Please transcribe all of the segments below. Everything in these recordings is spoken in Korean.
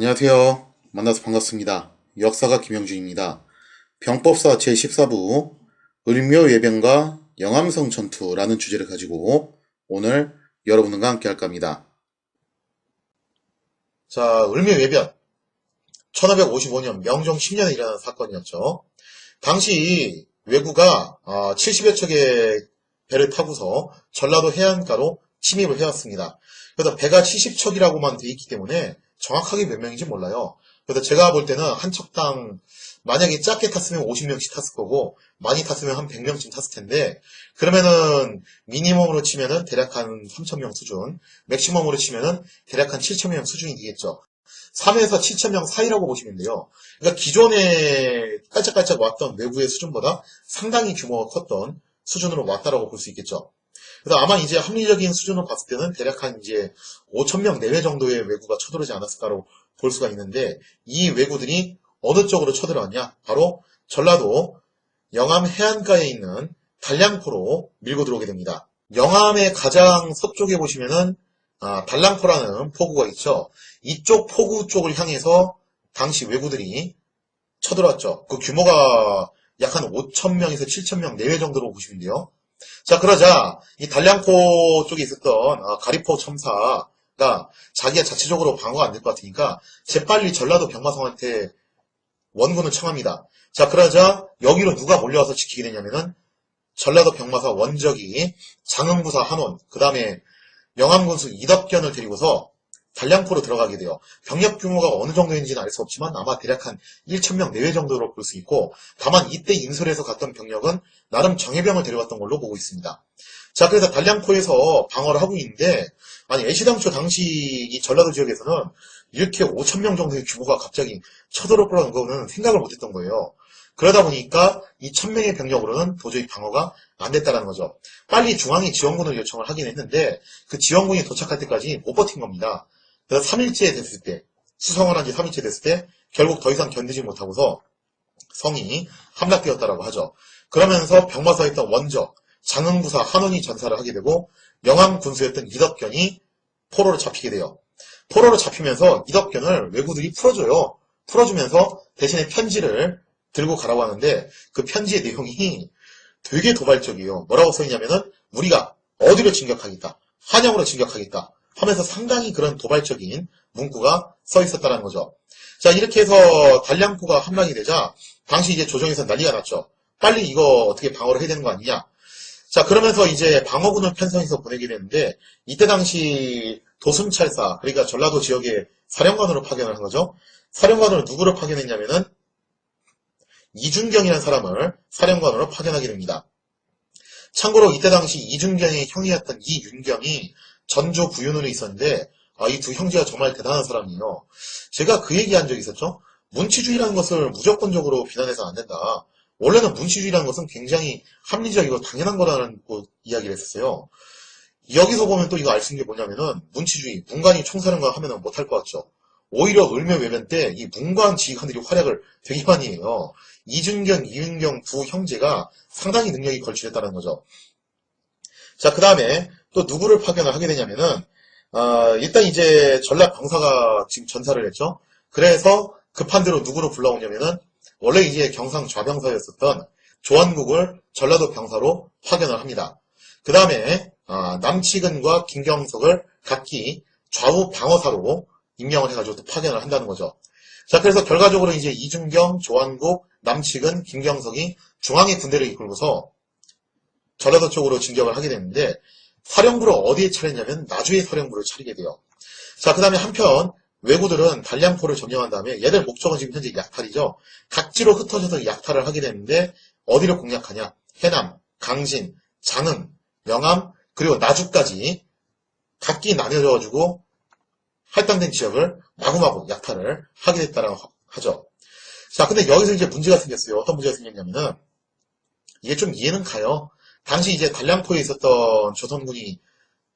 안녕하세요. 만나서 반갑습니다. 역사가 김영준입니다. 병법사 제14부 을묘예변과 영암성 전투라는 주제를 가지고 오늘 여러분과 함께 할까 합니다. 자, 을묘예변. 1555년 명종 10년에 일어난 사건이었죠. 당시 왜구가 70여 척의 배를 타고서 전라도 해안가로 침입을 해왔습니다. 그래서 배가 70척이라고만 돼 있기 때문에 정확하게 몇 명인지 몰라요. 그래서 제가 볼 때는 한 척당 만약에 작게 탔으면 50명씩 탔을 거고 많이 탔으면 한 100명쯤 탔을 텐데, 그러면은 미니멈으로 치면은 대략 한 3,000명 수준, 맥시멈으로 치면은 대략 한 7,000명 수준이 되겠죠. 3에서 7,000명 사이라고 보시면 돼요. 그러니까 기존에 깔짝깔짝 왔던 외부의 수준보다 상당히 규모가 컸던 수준으로 왔다라고 볼 수 있겠죠. 그래서 아마 이제 합리적인 수준으로 봤을 때는 대략 한 이제 5,000명 내외 정도의 왜구가 쳐들어오지 않았을까로 볼 수가 있는데, 이 왜구들이 어느 쪽으로 쳐들어왔냐? 바로 전라도 영암 해안가에 있는 달량포로 밀고 들어오게 됩니다. 영암의 가장 서쪽에 보시면은 달랑포라는 포구가 있죠. 이쪽 포구 쪽을 향해서 당시 왜구들이 쳐들어왔죠. 그 규모가 약 한 5,000명에서 7,000명 내외 정도로 보시면 돼요. 자, 그러자 이 달량포 쪽에 있었던 가리포 첨사가 자기가 자체적으로 방어가 안 될 것 같으니까 재빨리 전라도 병마성한테 원군을 청합니다. 자, 그러자 여기로 누가 몰려와서 지키게 되냐면은 전라도 병마사 원적이 장흥부사 한원, 그 다음에 영암군수 이덕견을 데리고서 달량포로 들어가게 돼요. 병력 규모가 어느 정도인지는 알 수 없지만 아마 대략 한 1,000명 내외 정도로 볼 수 있고, 다만 이때 인솔에서 갔던 병력은 나름 정예병을 데려갔던 걸로 보고 있습니다. 자, 그래서 달량포에서 방어를 하고 있는데, 아니 애시당초 당시 이 전라도 지역에서는 이렇게 5,000명 정도의 규모가 갑자기 쳐들어올 거라는 거는 생각을 못했던 거예요. 그러다 보니까 이 1,000명의 병력으로는 도저히 방어가 안 됐다는 거죠. 빨리 중앙에 지원군을 요청을 하긴 했는데 그 지원군이 도착할 때까지 못 버틴 겁니다. 그래서 3일째 됐을 때, 수성을 한 지 3일째 됐을 때 결국 더 이상 견디지 못하고서 성이 함락되었다라고 하죠. 그러면서 병마사에 있던 원적, 장흥부사 한원이 전사를 하게 되고 영암 군수였던 이덕견이 포로로 잡히게 돼요. 포로로 잡히면서 이덕견을 왜구들이 풀어줘요. 풀어주면서 대신에 편지를 들고 가라고 하는데 그 편지의 내용이 되게 도발적이에요. 뭐라고 써있냐면은 우리가 어디로 진격하겠다, 한양으로 진격하겠다 하면서 상당히 그런 도발적인 문구가 써 있었다는 거죠. 자, 이렇게 해서 달량포가 함락이 되자 당시 이제 조정에서 난리가 났죠. 빨리 이거 어떻게 방어를 해야 되는 거 아니냐. 자, 그러면서 이제 방어군을 편성해서 보내게 되는데, 이때 당시 도순찰사, 그러니까 전라도 지역의 사령관으로 파견을 한 거죠. 사령관으로 누구를 파견했냐면은 이준경이라는 사람을 사령관으로 파견하게 됩니다. 참고로 이때 당시 이준경의 형이었던 이윤경이 전조 부윤으로 있었는데, 이 두 형제가 정말 대단한 사람이에요. 제가 그 얘기한 적이 있었죠. 문치주의라는 것을 무조건적으로 비난해서 안 된다. 원래는 문치주의라는 것은 굉장히 합리적이고 당연한 거라는 이야기를 했었어요. 여기서 보면 또 이거 알 수 있는 게 뭐냐면은 문치주의, 문관이 총사령관 하면은 못할 것 같죠. 오히려 을묘예변 때 이 문관 지휘관들이 활약을 되게 많이 해요. 이준경, 이윤경 두 형제가 상당히 능력이 걸출했다는 거죠. 자, 그 다음에 또 누구를 파견을 하게 되냐면은 일단 이제 전라 병사가 지금 전사를 했죠. 그래서 급한 대로 누구로 불러오냐면은 원래 이제 경상 좌병사였었던 조한국을 전라도 병사로 파견을 합니다. 그 다음에 남치근과 김경석을 각기 좌우 방어사로 임명을 해가지고 또 파견을 한다는 거죠. 자, 그래서 결과적으로 이제 이준경, 조한국, 남치근, 김경석이 중앙의 군대를 이끌고서 전라도 쪽으로 진격을 하게 되는데, 사령부를 어디에 차렸냐면 나주의 사령부를 차리게 돼요. 자, 그 다음에 한편 왜구들은 달량포를 점령한 다음에 얘들 목적은 지금 현재 약탈이죠. 각지로 흩어져서 약탈을 하게 되는데 어디를 공략하냐? 해남, 강진, 장흥, 영암, 그리고 나주까지 각기 나뉘어져가지고 할당된 지역을 마구마구 약탈을 하게 됐다라고 하죠. 자, 근데 여기서 이제 문제가 생겼어요. 어떤 문제가 생겼냐면은 이게 좀 이해는 가요. 당시 이제 달량포에 있었던 조선군이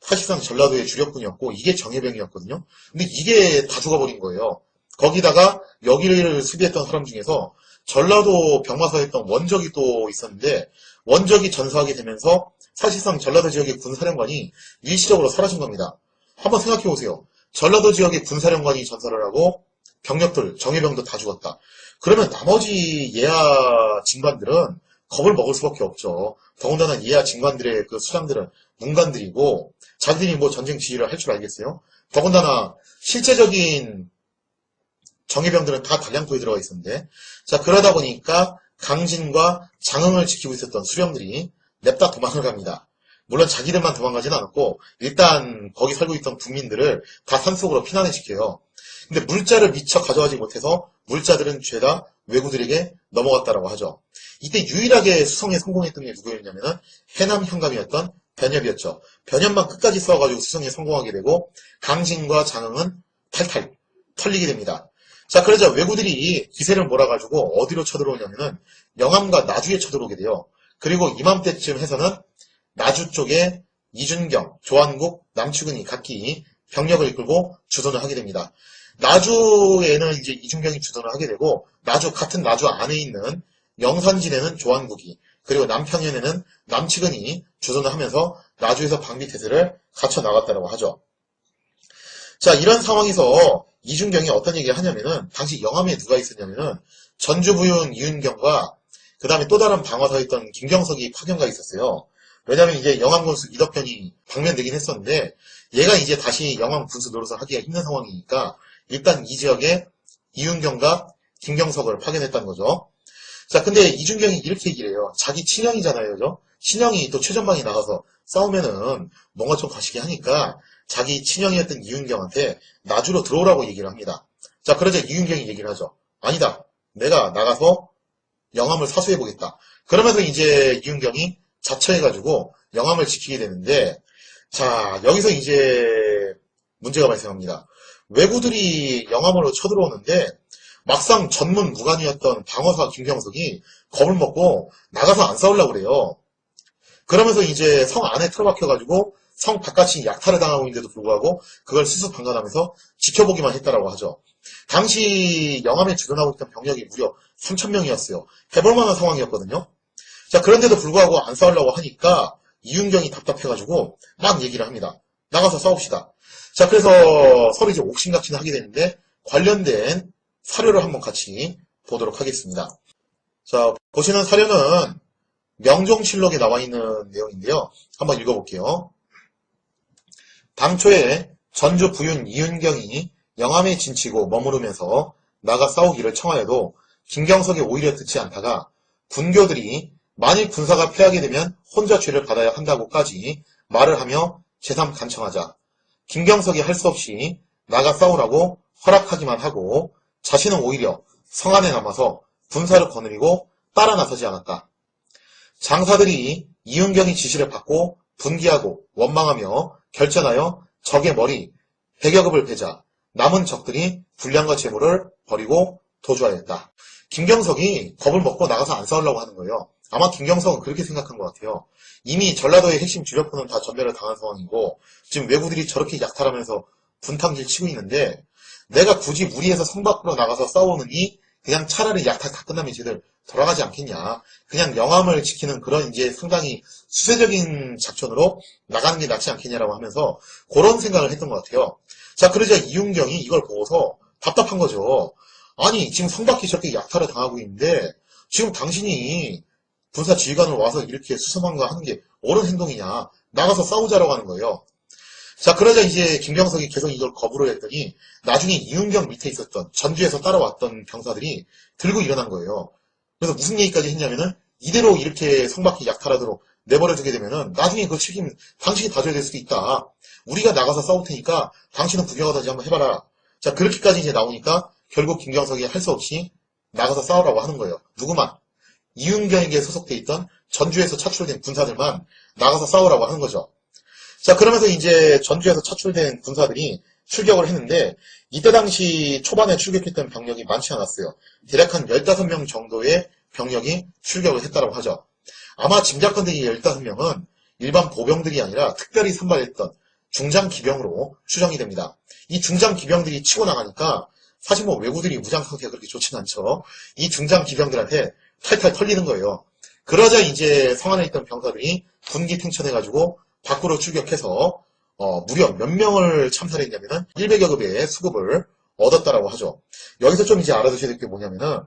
사실상 전라도의 주력군이었고 이게 정예병이었거든요. 근데 이게 다 죽어버린 거예요. 거기다가 여기를 수비했던 사람 중에서 전라도 병마사였던 원적이 또 있었는데 원적이 전사하게 되면서 사실상 전라도 지역의 군사령관이 일시적으로 사라진 겁니다. 한번 생각해 보세요. 전라도 지역의 군사령관이 전사를 하고 병력들, 정예병도 다 죽었다. 그러면 나머지 예하 진관들은 겁을 먹을 수밖에 없죠. 더군다나 예하 진관들의 그 수장들은 문관들이고 자기들이 뭐 전쟁 지휘를 할 줄 알겠어요? 더군다나 실제적인 정예병들은 다 단량포에 들어가 있었는데, 자, 그러다 보니까 강진과 장흥을 지키고 있었던 수령들이 냅다 도망을 갑니다. 물론 자기들만 도망가진 않았고 일단 거기 살고 있던 국민들을 다 산속으로 피난을 시켜요. 근데 물자를 미처 가져가지 못해서 물자들은 죄다 왜구들에게 넘어갔다라고 하죠. 이때 유일하게 수성에 성공했던 게 누구였냐면은 해남 현감이었던 변협이었죠. 변협만 끝까지 싸워가지고 수성에 성공하게 되고 강진과 장흥은 탈탈 털리게 됩니다. 자, 그러자 왜구들이 기세를 몰아가지고 어디로 쳐들어오냐면은 영암과 나주에 쳐들어오게 돼요. 그리고 이맘때쯤 해서는 나주 쪽에 이준경, 조한국, 남측은이 각기 병력을 이끌고 주둔을 하게 됩니다. 나주에는 이제 이준경이 주둔을 하게 되고 같은 나주 안에 있는 영산진에는 조한국이, 그리고 남평연에는 남측은이 주둔을 하면서 나주에서 방비태세를 갖춰 나갔다고 하죠. 자, 이런 상황에서 이준경이 어떤 얘기를 하냐면은 당시 영암에 누가 있었냐면은 전주부윤 이윤경과 그 다음에 또 다른 방어사에 있던 김경석이 파견가 있었어요. 왜냐면 이제 영암군수 이덕현이 방면되긴 했었는데 얘가 이제 다시 영암 군수 노릇을 하기가 힘든 상황이니까 일단 이 지역에 이윤경과 김경석을 파견했다는 거죠. 자, 근데 이준경이 이렇게 얘기를 해요. 자기 친형이잖아요, 그죠? 친형이 또 최전방에 나가서 싸우면은 뭔가 좀 거시기 하니까 자기 친형이었던 이윤경한테 나주로 들어오라고 얘기를 합니다. 자, 그러자 이윤경이 얘기를 하죠. 아니다. 내가 나가서 영암을 사수해보겠다. 그러면서 이제 이윤경이 자처해가지고 영암을 지키게 되는데, 자, 여기서 이제 문제가 발생합니다. 왜구들이 영암으로 쳐들어오는데 막상 전문 무관이었던 방어사 김경석이 겁을 먹고 나가서 안 싸우려고 그래요. 그러면서 이제 성 안에 틀어박혀가지고 성 바깥이 약탈을 당하고 있는데도 불구하고 그걸 수수방관하면서 지켜보기만 했다라고 하죠. 당시 영암에 주둔하고 있던 병력이 무려 3,000명이었어요. 해볼만한 상황이었거든요. 자, 그런데도 불구하고 안 싸우려고 하니까 이윤경이 답답해가지고 막 얘기를 합니다. 나가서 싸웁시다. 자, 그래서 서로 이제 옥신각신을 하게 되는데 관련된 사료를 한번 같이 보도록 하겠습니다. 자, 보시는 사료는 명종실록에 나와 있는 내용인데요. 한번 읽어볼게요. 당초에 전주 부윤 이윤경이 영암에 진치고 머무르면서 나가 싸우기를 청하여도 김경석이 오히려 듣지 않다가 군교들이 만일 군사가 패하게 되면 혼자 죄를 받아야 한다고까지 말을 하며 제삼 간청하자 김경석이 할 수 없이 나가 싸우라고 허락하기만 하고 자신은 오히려 성 안에 남아서 군사를 거느리고 따라 나서지 않았다. 장사들이 이윤경이 지시를 받고 분기하고 원망하며 결전하여 적의 머리 100여급을 베자 남은 적들이 분량과 재물을 버리고 도주하였다. 김경석이 겁을 먹고 나가서 안 싸우려고 하는 거예요. 아마 김경석은 그렇게 생각한 것 같아요. 이미 전라도의 핵심 주력부는 다 전멸을 당한 상황이고 지금 왜구들이 저렇게 약탈하면서 분탕질 치고 있는데 내가 굳이 무리해서 성 밖으로 나가서 싸우느니 그냥 차라리 약탈 다 끝나면 쟤들 돌아가지 않겠냐. 그냥 영암을 지키는 그런 이제 상당히 수세적인 작전으로 나가는 게 낫지 않겠냐라고 하면서 그런 생각을 했던 것 같아요. 자, 그러자 이윤경이 이걸 보고서 답답한 거죠. 아니, 지금 성 밖에 저렇게 약탈을 당하고 있는데 지금 당신이 군사 지휘관으로 와서 이렇게 수소문과 하는 게 옳은 행동이냐. 나가서 싸우자라고 하는 거예요. 자, 그러자 이제 김경석이 계속 이걸 거부를 했더니 나중에 이윤경 밑에 있었던 전주에서 따라왔던 병사들이 들고 일어난 거예요. 그래서 무슨 얘기까지 했냐면은 이대로 이렇게 성 밖에 약탈하도록 내버려두게 되면은 나중에 그 책임 당신이 다 져야 될 수도 있다. 우리가 나가서 싸울 테니까 당신은 구경하든지 한번 해봐라. 자, 그렇게까지 이제 나오니까 결국 김경석이 할 수 없이 나가서 싸우라고 하는 거예요. 누구만? 이윤경에게 소속돼 있던 전주에서 차출된 군사들만 나가서 싸우라고 하는 거죠. 자, 그러면서 이제 전주에서 차출된 군사들이 출격을 했는데 이때 당시 초반에 출격했던 병력이 많지 않았어요. 대략 한 15명 정도의 병력이 출격을 했다고 하죠. 아마 짐작컨대 이 15명은 일반 보병들이 아니라 특별히 선발했던 중장 기병으로 추정이 됩니다. 이 중장 기병들이 치고 나가니까 사실 뭐 왜구들이 무장 상태가 그렇게 좋지는 않죠. 이 중장 기병들한테 탈탈 털리는 거예요. 그러자 이제 성 안에 있던 병사들이 군기 탱천해가지고 밖으로 출격해서 무려 몇 명을 참살했냐면은 100여 급의 수급을 얻었다라고 하죠. 여기서 좀 이제 알아두셔야 될 게 뭐냐면은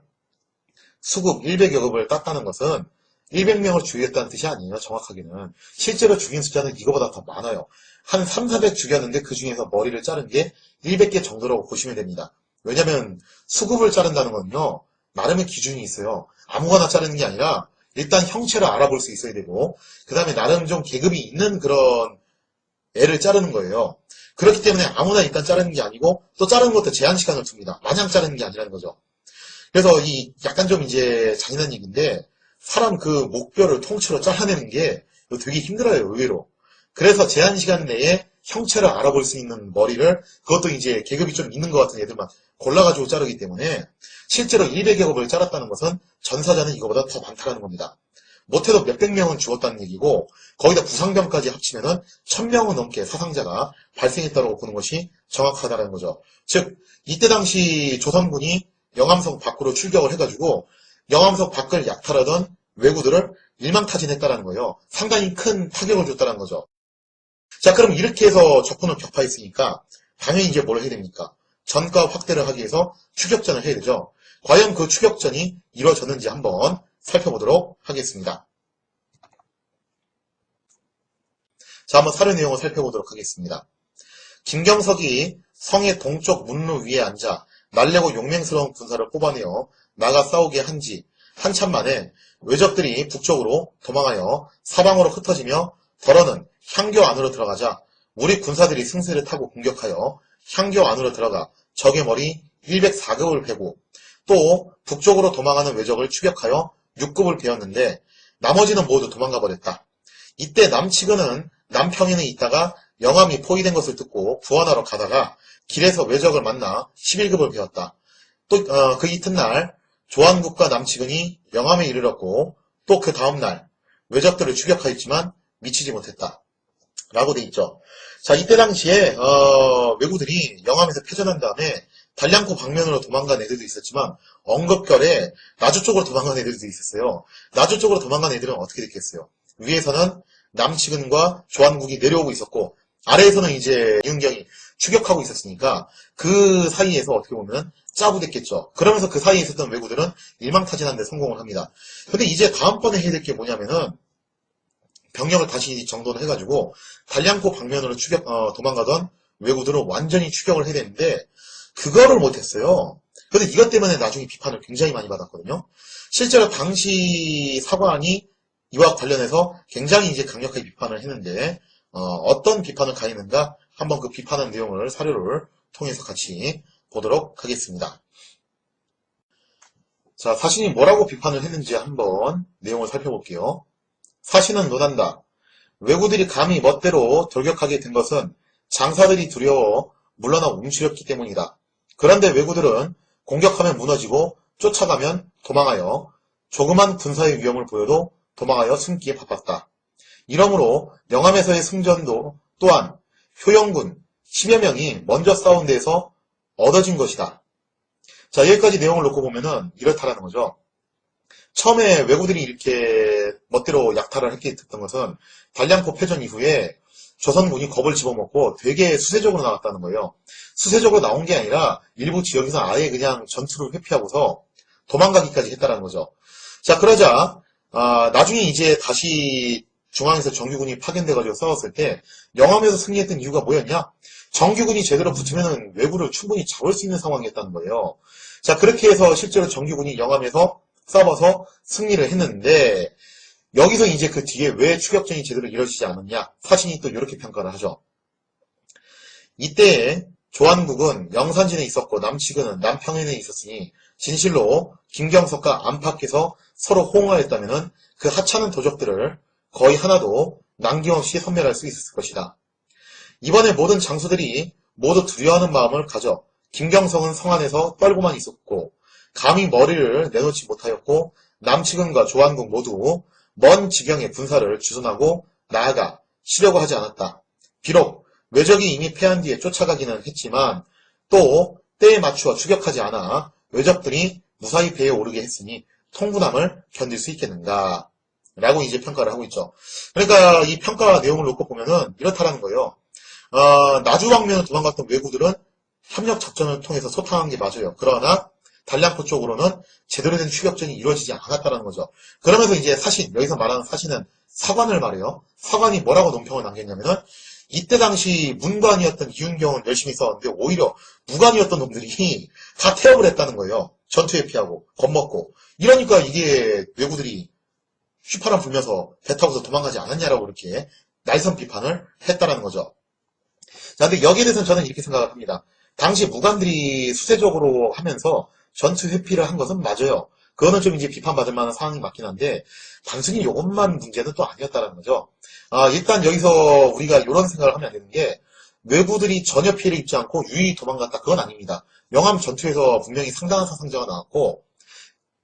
수국 100여 급을 땄다는 것은 100명을 죽였다는 뜻이 아니에요. 정확하게는. 실제로 죽인 숫자는 이거보다 더 많아요. 한 3, 400 죽였는데 그 중에서 머리를 자른 게 100개 정도라고 보시면 됩니다. 왜냐면 수급을 자른다는 건요. 나름의 기준이 있어요. 아무거나 자르는 게 아니라 일단 형체를 알아볼 수 있어야 되고 그 다음에 나름 좀 계급이 있는 그런 애를 자르는 거예요. 그렇기 때문에 아무나 일단 자르는 게 아니고 또 자르는 것도 제한 시간을 둡니다. 마냥 자르는 게 아니라는 거죠. 그래서 이 약간 좀 이제 잔인한 얘기인데 사람 그 목뼈를 통째로 잘라내는 게 되게 힘들어요, 의외로. 그래서 제한 시간 내에 형체를 알아볼 수 있는 머리를 그것도 이제 계급이 좀 있는 것 같은 애들만 골라가지고 자르기 때문에 실제로 100여 급을 자랐다는 것은 전사자는 이거보다 더 많다는 겁니다. 못해도 몇백 명은 죽었다는 얘기고 거기다 부상병까지 합치면은 1000명은 넘게 사상자가 발생했다고 보는 것이 정확하다는 거죠. 즉 이때 당시 조선군이 영암성 밖으로 출격을 해가지고 영암성 밖을 약탈하던 왜구들을 일망타진했다는 거예요. 상당히 큰 타격을 줬다는 거죠. 자, 그럼 이렇게 해서 적군을 격파했으니까 당연히 이제 뭘 해야 됩니까? 전과 확대를 하기 위해서 추격전을 해야 되죠. 과연 그 추격전이 이루어졌는지 한번 살펴보도록 하겠습니다. 자, 한번 사료 내용을 살펴보도록 하겠습니다. 김경석이 성의 동쪽 문루 위에 앉아 날래고 용맹스러운 군사를 뽑아내어 나가 싸우게 한 지 한참 만에 왜적들이 북쪽으로 도망하여 사방으로 흩어지며 덜어는 향교 안으로 들어가자 우리 군사들이 승세를 타고 공격하여 향교 안으로 들어가 적의 머리 104급을 베고 또 북쪽으로 도망하는 왜적을 추격하여 6급을 베었는데 나머지는 모두 도망가 버렸다. 이때 남측은 남평인에 있다가 영암이 포위된 것을 듣고 구원하러 가다가 길에서 왜적을 만나 11급을 베었다. 또 그 이튿날 조한국과 남측은이 영암에 이르렀고 또 그 다음날 왜적들을 추격하였지만 미치지 못했다. 라고 돼 있죠. 자, 이때 당시에 왜구들이 영암에서 패전한 다음에 단량구 방면으로 도망간 애들도 있었지만 언급결에 나주 쪽으로 도망간 애들도 있었어요. 나주 쪽으로 도망간 애들은 어떻게 됐겠어요? 위에서는 남측은과 조한국이 내려오고 있었고 아래에서는 이제 이은경이 추격하고 있었으니까 그 사이에서 어떻게 보면 짜부됐겠죠. 그러면서 그 사이에 있었던 왜구들은 일망타진하는 데 성공을 합니다. 근데 이제 다음번에 해야 될 게 뭐냐면은 병력을 다시 정돈을 해가지고 단량구 방면으로 도망가던 왜구들은 완전히 추격을 해야 되는데 그거를 못했어요. 근데 이것 때문에 나중에 비판을 굉장히 많이 받았거든요. 실제로 당시 사관이 이와 관련해서 굉장히 이제 강력하게 비판을 했는데 어떤 비판을 가했는가 한번 그 비판한 내용을 사료를 통해서 같이 보도록 하겠습니다. 자, 사신이 뭐라고 비판을 했는지 한번 내용을 살펴볼게요. 사신은 논한다. 왜구들이 감히 멋대로 돌격하게 된 것은 장사들이 두려워 물러나 움츠렸기 때문이다. 그런데 왜구들은 공격하면 무너지고 쫓아가면 도망하여 조그만 군사의 위험을 보여도 도망하여 숨기에 바빴다. 이러므로 영암에서의 승전도 또한 효영군 10여 명이 먼저 싸운 데에서 얻어진 것이다. 자, 여기까지 내용을 놓고 보면은 이렇다라는 거죠. 처음에 왜구들이 이렇게 멋대로 약탈을 했게 됐던 것은 단량포 패전 이후에 조선군이 겁을 집어먹고 되게 수세적으로 나왔다는 거예요. 수세적으로 나온 게 아니라 일부 지역에서 아예 그냥 전투를 회피하고서 도망가기까지 했다는 거죠. 자, 그러자 나중에 이제 다시 중앙에서 정규군이 파견돼가지고 싸웠을 때 영암에서 승리했던 이유가 뭐였냐? 정규군이 제대로 붙으면 왜구를 충분히 잡을 수 있는 상황이었다는 거예요. 자, 그렇게 해서 실제로 정규군이 영암에서 싸워서 승리를 했는데 여기서 이제 그 뒤에 왜 추격전이 제대로 이루어지지 않았냐? 사신이 또 이렇게 평가를 하죠. 이때 조한국은 영산진에 있었고 남측은 남평인에 있었으니 진실로 김경석과 안팎에서 서로 호응하였다면 그 하찮은 도적들을 거의 하나도 남김없이 섬멸할 수 있었을 것이다. 이번에 모든 장수들이 모두 두려워하는 마음을 가져 김경석은 성 안에서 떨고만 있었고 감히 머리를 내놓지 못하였고 남측은과 조한국 모두 먼 지경에 군사를 주둔하고 나아가 치려고 하지 않았다. 비록 왜적이 이미 패한 뒤에 쫓아가기는 했지만 또 때에 맞추어 추격하지 않아 왜적들이 무사히 배에 오르게 했으니 통분함을 견딜 수 있겠는가 라고 이제 평가를 하고 있죠. 그러니까 이 평가 내용을 놓고 보면은 이렇다라는 거예요. 나주 방면으로 도망갔던 왜구들은 협력 작전을 통해서 소탕한 게 맞아요. 그러나 단량포 쪽으로는 제대로 된 추격전이 이루어지지 않았다는 거죠. 그러면서 이제 사신, 여기서 말하는 사신은 사관을 말해요. 사관이 뭐라고 논평을 남겼냐면은 이때 당시 문관이었던 이윤경은 열심히 싸웠는데 오히려 무관이었던 놈들이 다 태업을 했다는 거예요. 전투에 피하고 겁먹고. 이러니까 이게 왜구들이 휘파람 불면서 배 타고서 도망가지 않았냐라고 이렇게 날선 비판을 했다라는 거죠. 자, 근데 여기에 대해서는 저는 이렇게 생각을 합니다. 당시 무관들이 수세적으로 하면서 전투 회피를 한 것은 맞아요. 그거는 좀 이제 비판받을 만한 상황이 맞긴 한데, 단순히 이것만 문제는 또 아니었다는 거죠. 일단 여기서 우리가 이런 생각을 하면 안 되는 게, 외구들이 전혀 피해를 입지 않고 유유히 도망갔다. 그건 아닙니다. 영암 전투에서 분명히 상당한 사상자가 나왔고,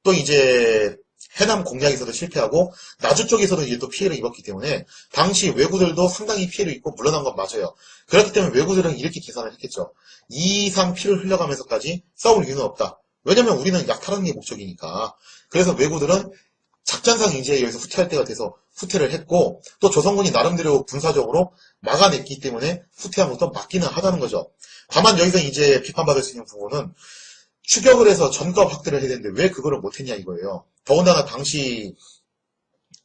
또 이제 해남 공략에서도 실패하고 나주 쪽에서도 이제 또 피해를 입었기 때문에 당시 왜구들도 상당히 피해를 입고 물러난 건 맞아요. 그렇기 때문에 왜구들은 이렇게 계산을 했겠죠. 이 이상 피를 흘려가면서까지 싸울 이유는 없다. 왜냐면 우리는 약탈하는 게 목적이니까. 그래서 왜구들은 작전상 이제 여기서 후퇴할 때가 돼서 후퇴를 했고 또 조선군이 나름대로 군사적으로 막아냈기 때문에 후퇴한 것도 맞기는 하다는 거죠. 다만 여기서 이제 비판받을 수 있는 부분은 추격을 해서 전과 확대를 해야 되는데 왜 그거를 못했냐 이거예요. 더군다나 당시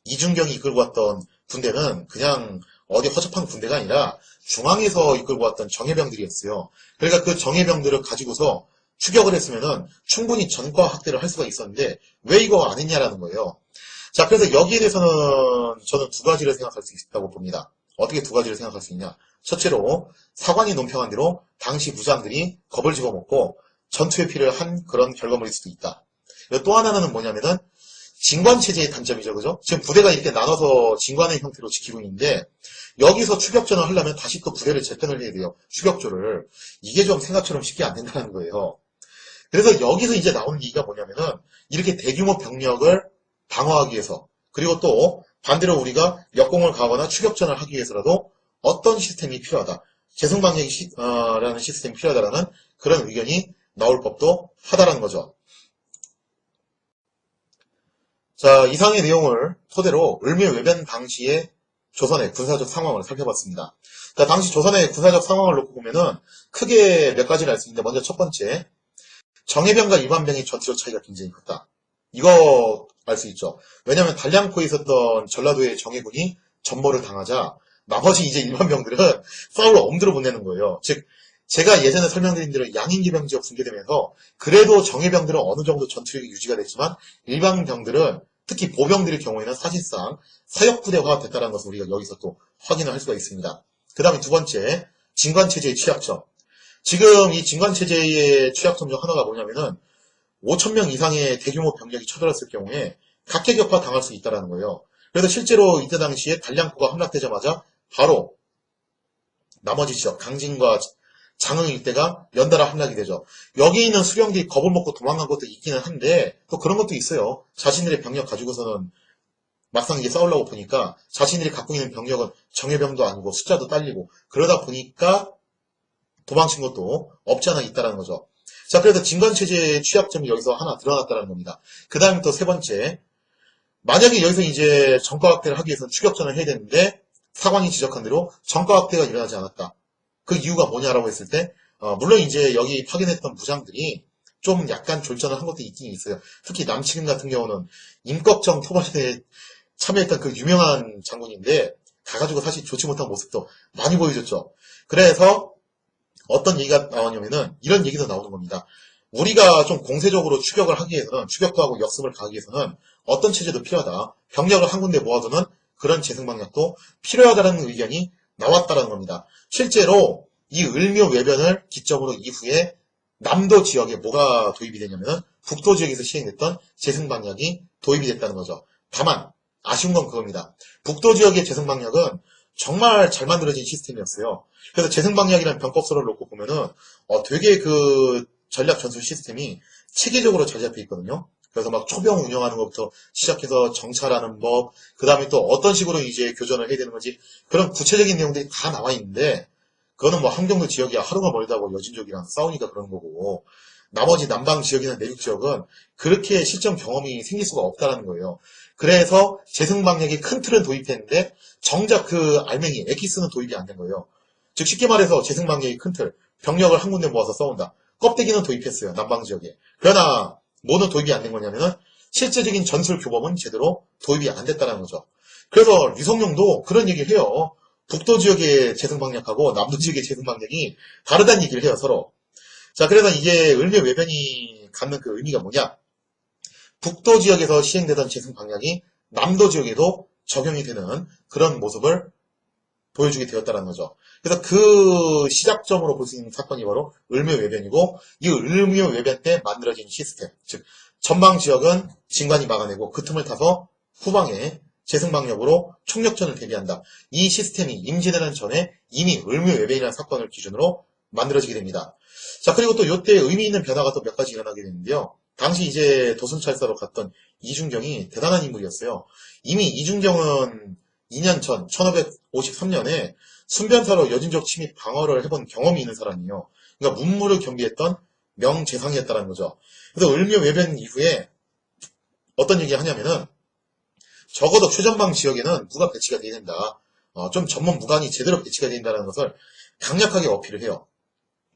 이준경이 이끌고 왔던 군대는 그냥 어디 허접한 군대가 아니라 중앙에서 이끌고 왔던 정예병들이었어요. 그러니까 그 정예병들을 가지고서 추격을 했으면은 충분히 전과 확대를 할 수가 있었는데 왜 이거 안 했냐라는 거예요. 자, 그래서 여기에 대해서는 저는 두 가지를 생각할 수 있다고 봅니다. 어떻게 두 가지를 생각할 수 있냐? 첫째로 사관이 논평한 대로 당시 무장들이 겁을 집어먹고 전투 회피를 한 그런 결과물일 수도 있다. 또 하나는 뭐냐면은 진관체제의 단점이죠. 그죠? 지금 부대가 이렇게 나눠서 진관의 형태로 지키고 있는데 여기서 추격전을 하려면 다시 또 부대를 재편을 해야 돼요. 추격조를. 이게 좀 생각처럼 쉽게 안 된다는 거예요. 그래서 여기서 이제 나오는 얘기가 뭐냐면은 이렇게 대규모 병력을 방어하기 위해서 그리고 또 반대로 우리가 역공을 가거나 추격전을 하기 위해서라도 어떤 시스템이 필요하다. 재생방역이라는 시스템이 필요하다라는 그런 의견이 나올 법도 하다라는 거죠. 자, 이상의 내용을 토대로 을묘외변 당시의 조선의 군사적 상황을 살펴봤습니다. 자, 당시 조선의 군사적 상황을 놓고 보면은 크게 몇 가지를 알 수 있는데 먼저 첫 번째, 정예병과 일반병의 전투력 차이가 굉장히 컸다. 이거 알 수 있죠. 왜냐하면 단량포에 있었던 전라도의 정예군이 전보를 당하자 나머지 이제 일반병들은 싸우러 엄두를 못 내는 거예요. 즉 제가 예전에 설명드린 대로 양인기병 지역 붕괴되면서 그래도 정예병들은 어느 정도 전투력이 유지가 됐지만 일반병들은 특히 보병들의 경우에는 사실상 사역부대화 됐다는 것을 우리가 여기서 또 확인을 할 수가 있습니다. 그 다음에 두 번째, 진관체제의 취약점. 지금 이 진관체제의 취약점 중 하나가 뭐냐면은 5,000명 이상의 대규모 병력이 쳐들었을 경우에 각계격파 당할 수 있다는 거예요. 그래서 실제로 이때 당시에 단량포가 함락되자마자 바로 나머지 지역, 강진과 장흥 일대가 연달아 함락이 되죠. 여기 있는 수령들이 겁을 먹고 도망간 것도 있기는 한데 또 그런 것도 있어요. 자신들의 병력 가지고서는 막상 이게 싸우려고 보니까 자신들이 갖고 있는 병력은 정예병도 아니고 숫자도 딸리고 그러다 보니까 도망친 것도 없지 않아 있다는 거죠. 자, 그래서 진관체제의 취약점이 여기서 하나 드러났다는 겁니다. 그 다음에 또 세 번째, 만약에 여기서 이제 정가 확대를 하기 위해서는 추격전을 해야 되는데 사관이 지적한 대로 정가 확대가 일어나지 않았다. 그 이유가 뭐냐라고 했을 때 물론 이제 여기 파견했던 무장들이 좀 약간 졸전을 한 것도 있긴 있어요. 특히 남측인 같은 경우는 임꺽정 토벌에 참여했던 그 유명한 장군인데 가가지고 사실 좋지 못한 모습도 많이 보여줬죠. 그래서 어떤 얘기가 나오냐면은 이런 얘기도 나오는 겁니다. 우리가 좀 공세적으로 추격을 하기 위해서는 추격도 하고 역습을 가기 위해서는 어떤 체제도 필요하다. 병력을 한 군데 모아두는 그런 재생방역도 필요하다는 의견이 나왔다는 겁니다. 실제로 이 을묘외변을 기점으로 이후에 남도 지역에 뭐가 도입이 되냐면 북도 지역에서 시행됐던 재생방역이 도입이 됐다는 거죠. 다만 아쉬운 건 그겁니다. 북도 지역의 재생방역은 정말 잘 만들어진 시스템이었어요. 그래서 재생방역이라는 병법서를 놓고 보면은 되게 그 전략 전술 시스템이 체계적으로 잘 잡혀 있거든요. 그래서 막 초병 운영하는 것부터 시작해서 정찰하는 법, 그 다음에 또 어떤 식으로 이제 교전을 해야 되는 건지 그런 구체적인 내용들이 다 나와 있는데 그거는 뭐 함경도 지역이야 하루가 멀다고 여진족이랑 싸우니까 그런 거고 나머지 남방 지역이나 내륙 지역은 그렇게 실전 경험이 생길 수가 없다는 거예요. 그래서 재생방역이 큰 틀은 도입했는데 정작 그 알맹이 엑기스는 도입이 안 된 거예요. 즉 쉽게 말해서 재생방역이 큰 틀, 병력을 한 군데 모아서 싸운다. 껍데기는 도입했어요. 남방 지역에. 그러나 뭐는 도입이 안 된 거냐면은 실제적인 전술 교범은 제대로 도입이 안 됐다는 거죠. 그래서 류성룡도 그런 얘기를 해요. 북도 지역의 재생 방력하고 남도 지역의 재생 방력이 다르다는 얘기를 해요, 서로. 자, 그래서 이게 을묘외변이 갖는 그 의미가 뭐냐? 북도 지역에서 시행되던 재생 방향이 남도 지역에도 적용이 되는 그런 모습을 보여주게 되었다는 거죠. 그래서 그 시작점으로 볼 수 있는 사건이 바로 을묘외변이고, 이 을묘외변 때 만들어진 시스템, 즉 전방 지역은 진관이 막아내고 그 틈을 타서 후방에 재승방력으로 총력전을 대비한다. 이 시스템이 임진왜란 전에 이미 을묘외변이라는 사건을 기준으로 만들어지게 됩니다. 자, 그리고 또 이때 의미 있는 변화가 또 몇 가지 일어나게 되는데요. 당시 이제 도순찰사로 갔던 이중경이 대단한 인물이었어요. 이미 이중경은 2년 전 1553년에 순변사로 여진족 침입 방어를 해본 경험이 있는 사람이에요. 그러니까 문무를 경비했던 명재상이었다는 거죠. 그래서 을묘외변 이후에 어떤 얘기를 하냐면은 적어도 최전방 지역에는 무가 배치가 돼야 된다. 좀 전문 무관이 제대로 배치가 된다는 것을 강력하게 어필을 해요.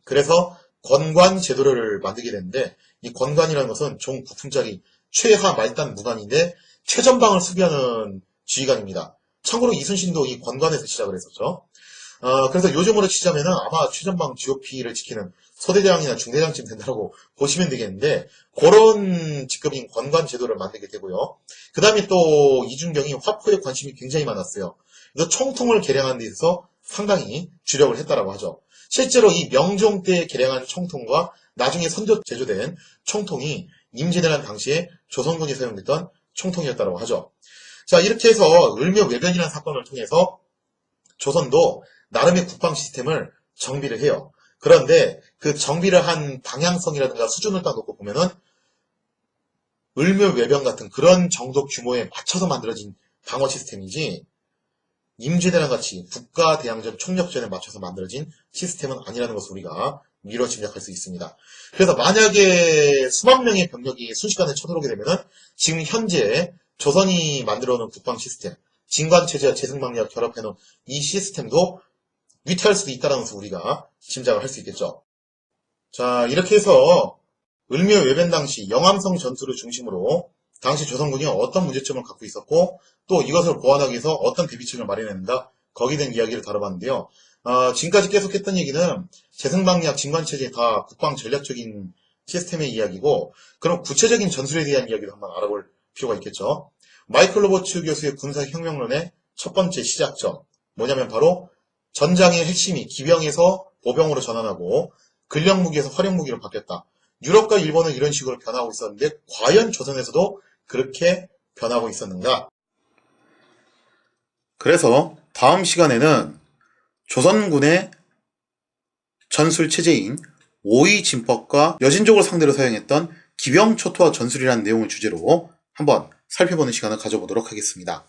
그래서 권관 제도를 만들게 되는데 이 권관이라는 것은 종 9품짜리 최하 말단 무관인데 최전방을 수비하는 지휘관입니다. 참고로 이순신도 이 권관에서 시작을 했었죠. 그래서 요즘으로 치자면은 아마 최전방 GOP를 지키는 소대장이나 중대장쯤 된다고 보시면 되겠는데 그런 직급인 권관 제도를 만들게 되고요. 그 다음에 또 이준경이 화포에 관심이 굉장히 많았어요. 그래서 총통을 개량하는 데 있어서 상당히 주력을 했다라고 하죠. 실제로 이 명종 때 개량한 총통과 나중에 선조 제조된 총통이 임진왜란 당시에 조선군이 사용했던 총통이었다고 하죠. 자, 이렇게 해서 을묘외변이라는 사건을 통해서 조선도 나름의 국방 시스템을 정비를 해요. 그런데 그 정비를 한 방향성이라든가 수준을 딱 놓고 보면은 을묘외변 같은 그런 정도 규모에 맞춰서 만들어진 방어 시스템이지 임진왜란 같이 국가대항전 총력전에 맞춰서 만들어진 시스템은 아니라는 것을 우리가 미뤄 짐작할 수 있습니다. 그래서 만약에 수만 명의 병력이 순식간에 쳐들어오게 되면은 지금 현재 조선이 만들어놓은 국방 시스템, 진관체제와 재승방력 결합해놓은 이 시스템도 위태할 수도 있다는 것을 우리가 짐작을 할 수 있겠죠. 자, 이렇게 해서 을묘외변 당시 영암성 전투를 중심으로 당시 조선군이 어떤 문제점을 갖고 있었고 또 이것을 보완하기 위해서 어떤 대비책을 마련했는가 거기에 대한 이야기를 다뤄봤는데요. 지금까지 계속했던 얘기는 재승방력, 진관체제 다 국방 전략적인 시스템의 이야기고 그럼 구체적인 전술에 대한 이야기도 한번 알아볼 필요가 있겠죠. 마이클 로버츠 교수의 군사혁명론의 첫 번째 시작점 뭐냐면 바로 전장의 핵심이 기병에서 보병으로 전환하고 근력무기에서 활용무기로 바뀌었다. 유럽과 일본은 이런 식으로 변하고 있었는데 과연 조선에서도 그렇게 변하고 있었는가? 그래서 다음 시간에는 조선군의 전술체제인 오이진법과 여진족을 상대로 사용했던 기병초토화 전술이라는 내용을 주제로 한번 살펴보는 시간을 가져보도록 하겠습니다.